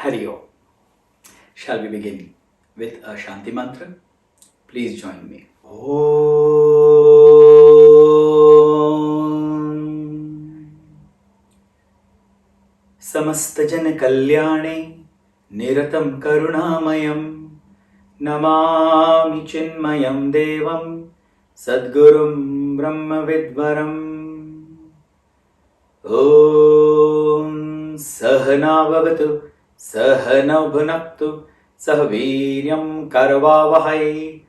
Hari Om. Shall we begin with a Shanti mantra? Please join me. Om. Samasta Jana Kalyane Niratam Karunamayam Namami Chinmayam Devam Sadgurum Brahma Vidvaram. Om Sahana Bhavatu Sahana Bhunaktu Sahaviryam Karavavahai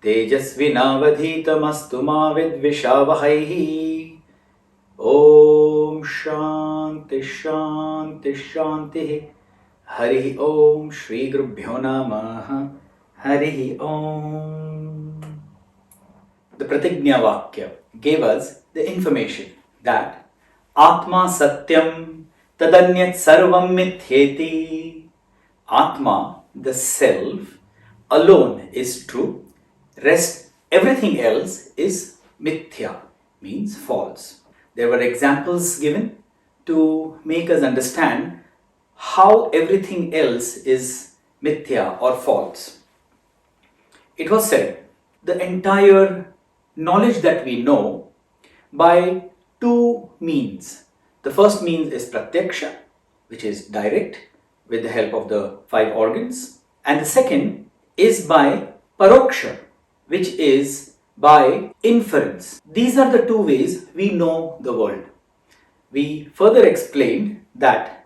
Tejasvinavadhitamastu ma vidvishavahai. Om Shanti Shanti Shanti. Hari Om Shri Gurubhyo Namaha. Hari Om. The Pratignya Vakya gave us the information that Atma Satyam Tadanyat Sarvam Mithyeti. Atma, the self, alone is true. Rest, everything else is mithya, means false. There were examples given to make us understand how everything else is mithya or false. It was said, the entire knowledge that we know by two means. The first means is pratyaksha, which is direct with the help of the five organs, and the second is by paroksha, which is by inference. These are the two ways we know the world. We further explained that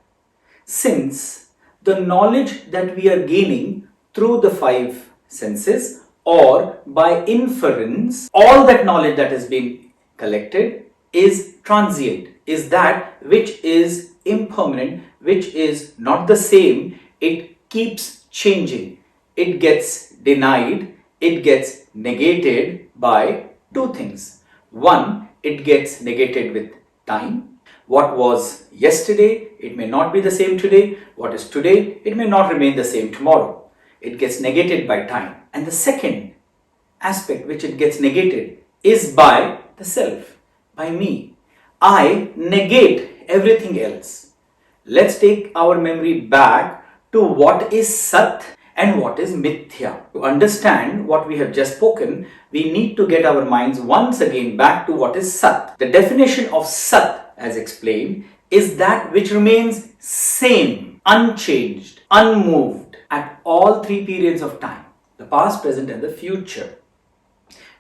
since the knowledge that we are gaining through the five senses or by inference, all that knowledge that has been collected is transient, is that which is impermanent, which is not the same. It keeps changing. It gets denied. It gets negated by two things. One, it gets negated with time. What was yesterday, it may not be the same today. What is today, it may not remain the same tomorrow. It gets negated by time. And the second aspect which it gets negated is by the self, by me. I negate everything else. Let's take our memory back to what is Sat and what is Mithya. To understand what we have just spoken, we need to get our minds once again back to what is Sat. The definition of Sat, as explained, is that which remains same, unchanged, unmoved at all three periods of time, the past, present and the future,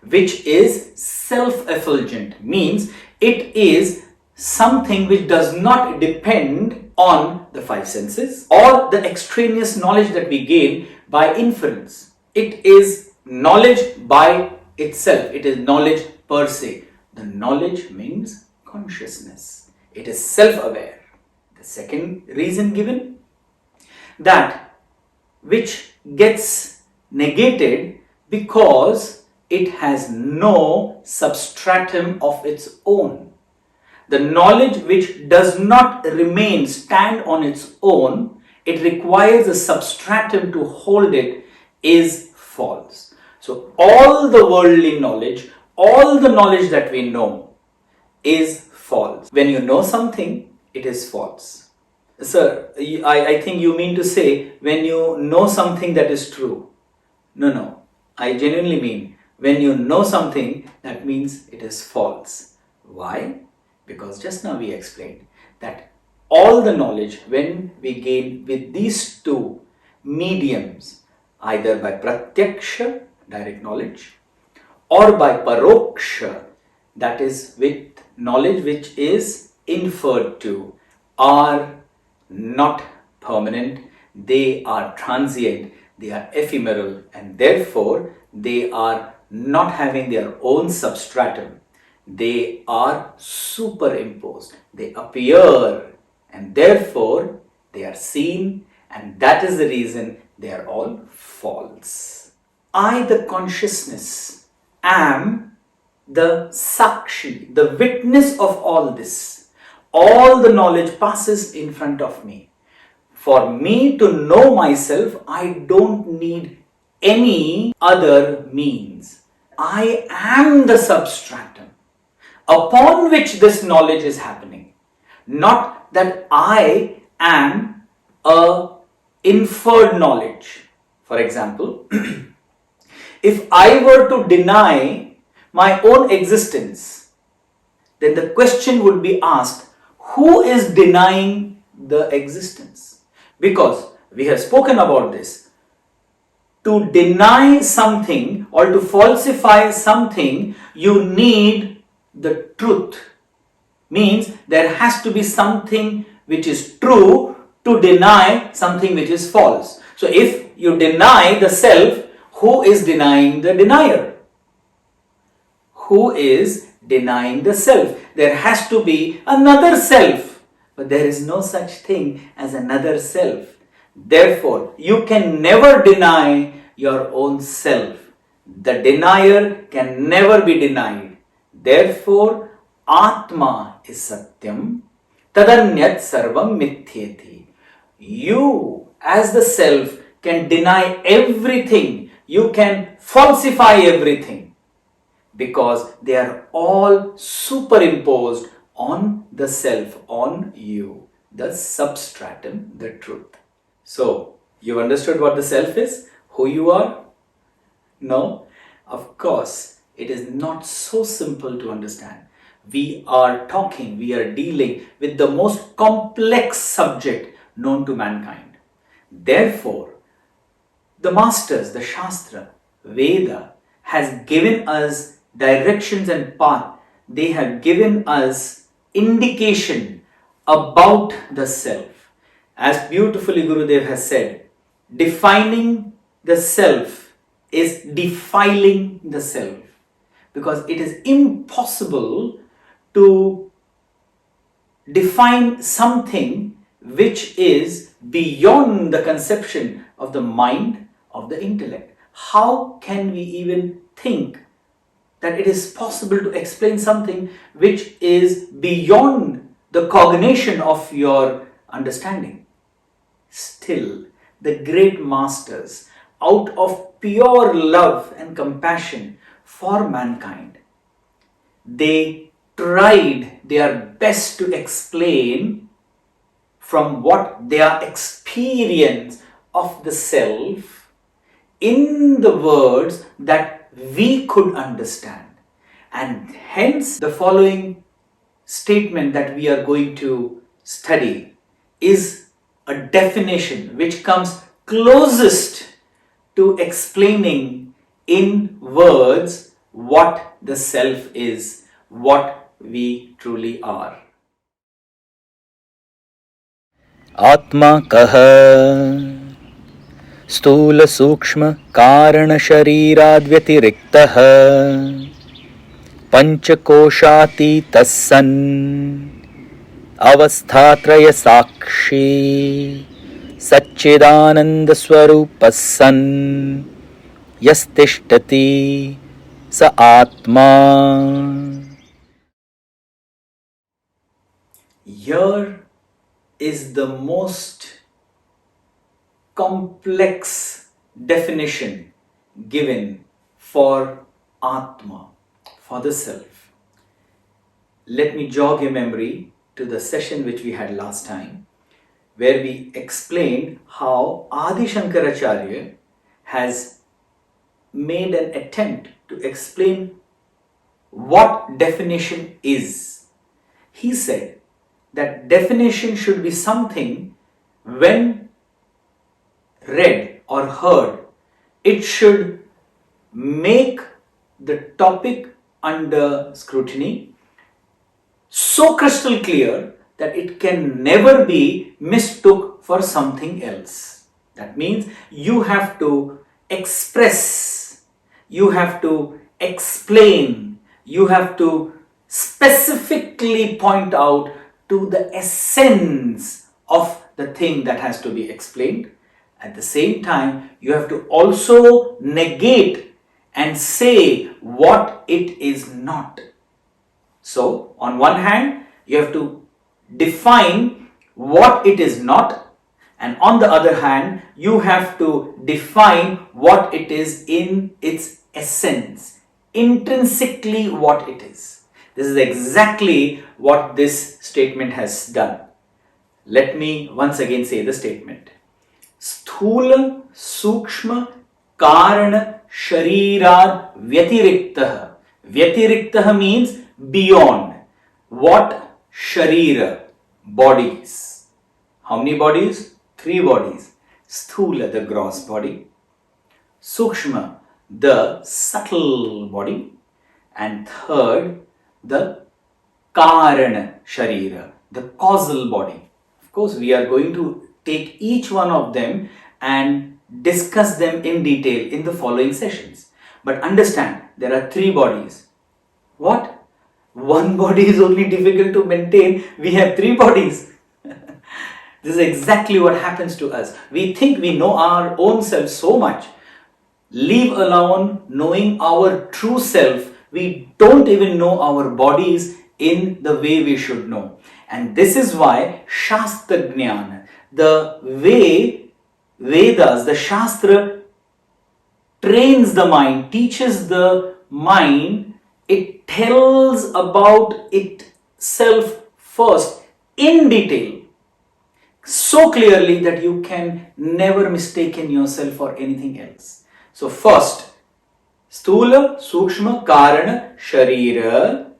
which is self-effulgent, means it is something which does not depend on the five senses or the extraneous knowledge that we gain by inference. It is knowledge by itself. It is knowledge per se. The knowledge means consciousness. It is self-aware. The second reason given, that which gets negated because it has no substratum of its own. The knowledge which does not stand on its own, it requires a substratum to hold it, is false. So all the worldly knowledge, all the knowledge that we know is false. When you know something, it is false. Sir, I think you mean to say when you know something that is true. No. I genuinely mean when you know something, that means it is false. Why? Because just now we explained that all the knowledge when we gain with these two mediums, either by pratyaksha, direct knowledge, or by paroksha, that is with knowledge which is inferred to, are not permanent, they are transient, they are ephemeral, and therefore they are not having their own substratum. They are superimposed. They appear and therefore they are seen, and that is the reason they are all false. I, the consciousness, am the sakshi, the witness of all this. All the knowledge passes in front of me. For me to know myself, I don't need any other means. I am the substratum upon which this knowledge is happening. Not that I am a inferred knowledge. For example, if I were to deny my own existence, then the question would be asked, who is denying the existence? Because we have spoken about this. To deny something or to falsify something, you need the truth. Means there has to be something which is true to deny something which is false. So if you deny the self, who is denying the denier? Who is denying the self? There has to be another self, but there is no such thing as another self. Therefore, you can never deny your own self. The denier can never be denied. Therefore, Atma is Satyam, Tadanyat Sarvam Mithyeti. You, as the self, can deny everything. You can falsify everything because they are all superimposed on the self, on you, the substratum, the truth. So, you've understood what the self is? Who you are? No? Of course, it is not so simple to understand. We are dealing with the most complex subject known to mankind. Therefore, the masters, the Shastra, Veda has given us directions and path. They have given us indication about the self. As beautifully Gurudev has said, defining the self is defiling the self, because it is impossible to define something which is beyond the conception of the mind, of the intellect. How can we even think that it is possible to explain something which is beyond the cognition of your understanding? Still, the great masters, out of pure love and compassion for mankind, they tried their best to explain from what their experience of the self in the words that we could understand. And hence the following statement that we are going to study is a definition which comes closest to explaining in words what the self is, what we truly are. Atma kaha स्थूल सूक्ष्म कारण शरीराद् व्यतिरिक्तः पंचकोशातीतः सन् अवस्थात्रय साक्षी सच्चिदानंद स्वरूपः सन् यस्तिष्ठति स आत्मा. Here is the most complex definition given for Atma, for the self. Let me jog your memory to the session which we had last time, where we explained how Adi Shankaracharya has made an attempt to explain what definition is. He said that definition should be something when read or heard, it should make the topic under scrutiny so crystal clear that it can never be mistook for something else. That means you have to express, you have to explain, you have to specifically point out to the essence of the thing that has to be explained. At the same time, you have to also negate and say what it is not. So, on one hand, you have to define what it is not, and on the other hand, you have to define what it is in its essence, intrinsically what it is. This is exactly what this statement has done. Let me once again say the statement. Sthula, Sukshma, Karana, Sharirad, Vyatiriktah. Vyatiriktah means beyond. What? Sharira, bodies. How many bodies? 3 bodies. Sthula, the gross body. Sukshma, the subtle body. And third, the Karana Sharira, the causal body. Of course, we are going to take each one of them and discuss them in detail in the following sessions. But understand, there are 3 bodies. What? One body is only difficult to maintain. We have 3 bodies. This is exactly what happens to us. We think we know our own self so much. Leave alone knowing our true self. We don't even know our bodies in the way we should know. And this is why Shastra Jnana, the way Vedas, the Shastra trains the mind, teaches the mind, it tells about itself first in detail, so clearly that you can never mistake yourself for anything else. So first, Sthula, Sukshma, Karana, Sharira,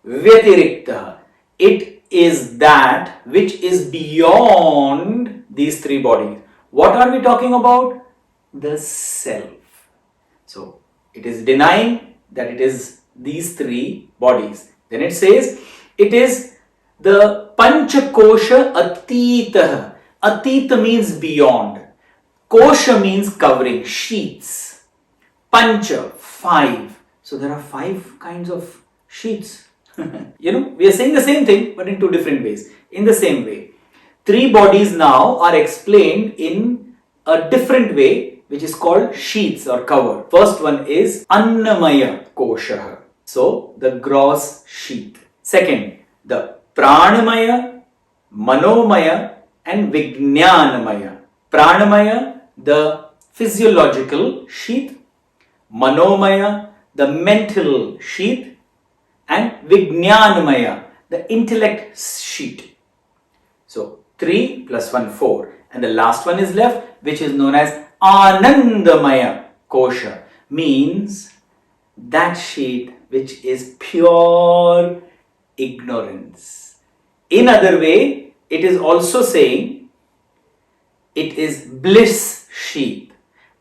Vyatirikta. It is that which is beyond these 3 bodies. What are we talking about? The self. So it is denying that it is these 3 bodies. Then it says it is the Panchakosha Atita. Atita means beyond. Kosha means covering, sheets. Pancha, 5. So there are 5 kinds of sheets. We are saying the same thing but in 2 different ways. In the same way, 3 bodies now are explained in a different way, which is called sheets or cover. First one is Annamaya Kosha. So the gross sheet. Second, the Pranamaya, Manomaya and Vijnanamaya. Pranamaya, the physiological sheath. Manomaya, the mental sheath. And Vijnanamaya, the intellect sheet. So 3 plus 1, 4. And the last one is left, which is known as Anandamaya Kosha. Means that sheet which is pure ignorance. In other way, it is also saying it is bliss sheath.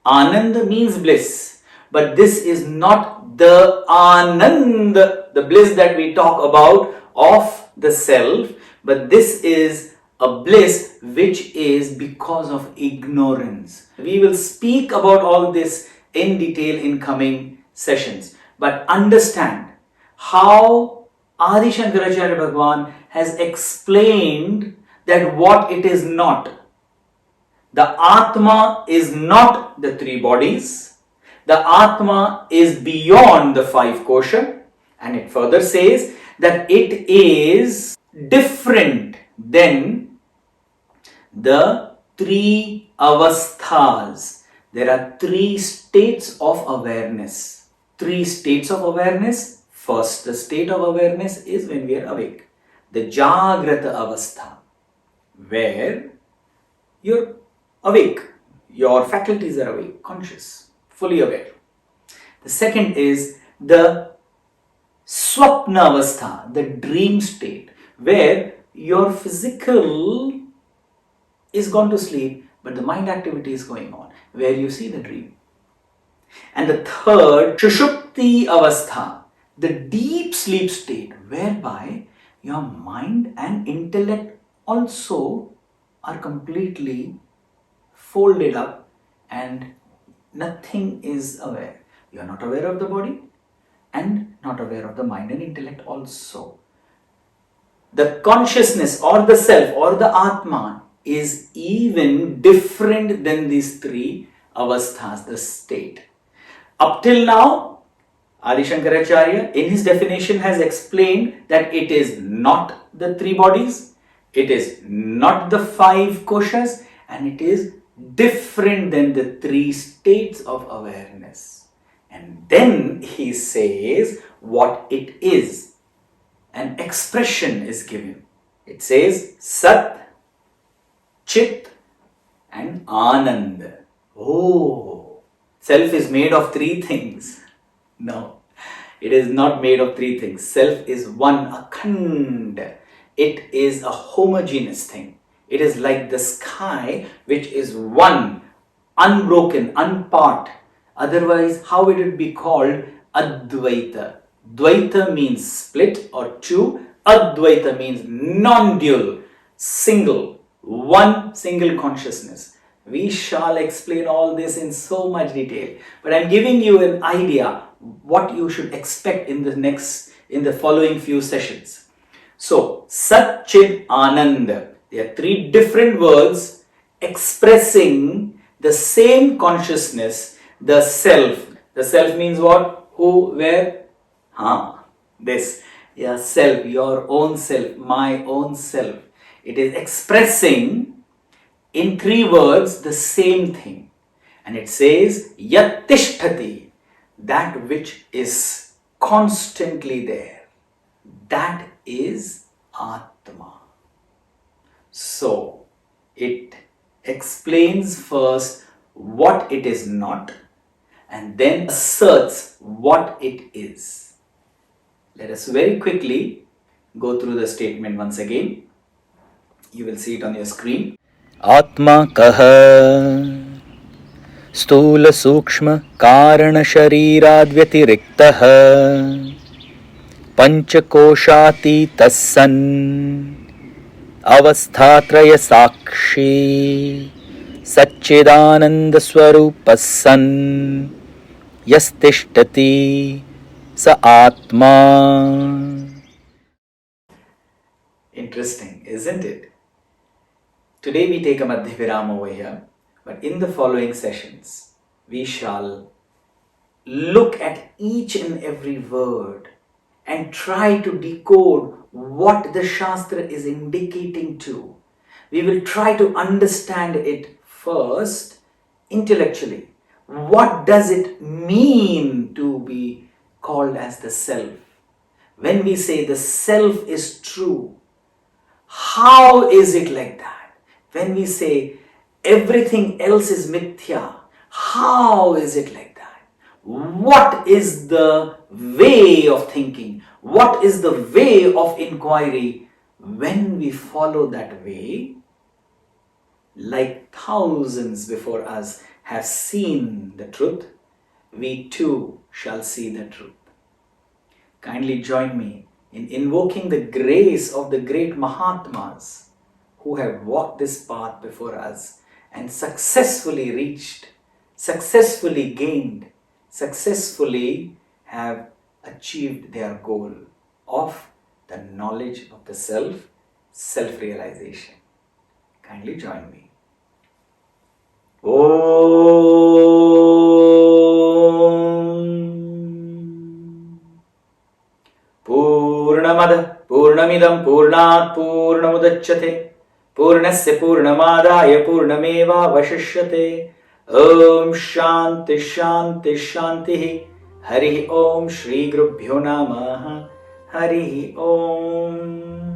Anand means bliss. But this is not the Anand, the bliss that we talk about of the self, but this is a bliss which is because of ignorance. We will speak about all this in detail in coming sessions. But understand how Adi Shankaracharya Bhagwan has explained that what it is not. The Atma is not the 3 bodies. The Atma is beyond the 5 kosha, and it further says that it is different than the 3 avasthas. There are 3 states of awareness. 3 states of awareness. First, the state of awareness is when we are awake. The Jagrata avastha, where you're awake, your faculties are awake, conscious, fully aware. The second is the Swapna avastha, the dream state, where your physical is gone to sleep, but the mind activity is going on, where you see the dream. And the third, Shushupti avastha, the deep sleep state, whereby your mind and intellect also are completely folded up and nothing is aware. You are not aware of the body and not aware of the mind and intellect also. The consciousness or the self or the Atma is even different than these 3 avasthas, the state. Up till now, Adi Shankaracharya in his definition has explained that it is not the 3 bodies, it is not the 5 koshas, and it is different than the 3 states of awareness. And then he says what it is. An expression is given. It says Sat, Chit, and Anand. Oh, self is made of three things. No, it is not made of three things. Self is one akhand. It is a homogeneous thing. It is like the sky, which is one, unbroken, unpart. Otherwise, how would it be called Advaita? Dvaita means split or two. Advaita means non-dual, single, one single consciousness. We shall explain all this in so much detail, but I'm giving you an idea what you should expect in the following few sessions. So, Sat Chid Anand. There are three different words expressing the same consciousness, the self. The self means what? Who, where? This. Yeah, self, your own self, my own self. It is expressing in three words the same thing. And it says, Yattishtati, that which is constantly there. That is Atma. So, it explains first what it is not and then asserts what it is. Let us very quickly go through the statement once again. You will see it on your screen. Atma kaha स्थूल सूक्ष्म कारण शरीराद् व्यतिरिक्तः पंचकोशातीतः सन् अवस्थात्रय साक्षी सच्चिदानंद स्वरूपः सन् यस्तिष्ठति स आत्मा. Interesting, isn't it? Today we take a Madhya Viram over here, but in the following sessions we shall look at each and every word and try to decode what the Shastra is indicating to. We will try to understand it first intellectually. What does it mean to be called as the self? When we say the self is true, how is it like that? When we say everything else is mithya, how is it like that? What is the way of thinking? What is the way of inquiry? When we follow that way, like thousands before us have seen the truth, we too shall see the truth. Kindly join me in invoking the grace of the great Mahatmas who have walked this path before us and successfully reached, successfully gained, successfully have achieved their goal of the knowledge of the self, self-realization. Kindly join me. Om Purnamada Purnamidam Purnat Purnamudachyate Purnasya Purnamadaya Purnameva Vashishyate. Om Shanti Shanti Shanti. Hari Om Shri Gurubhyo Namaha. Hari Om.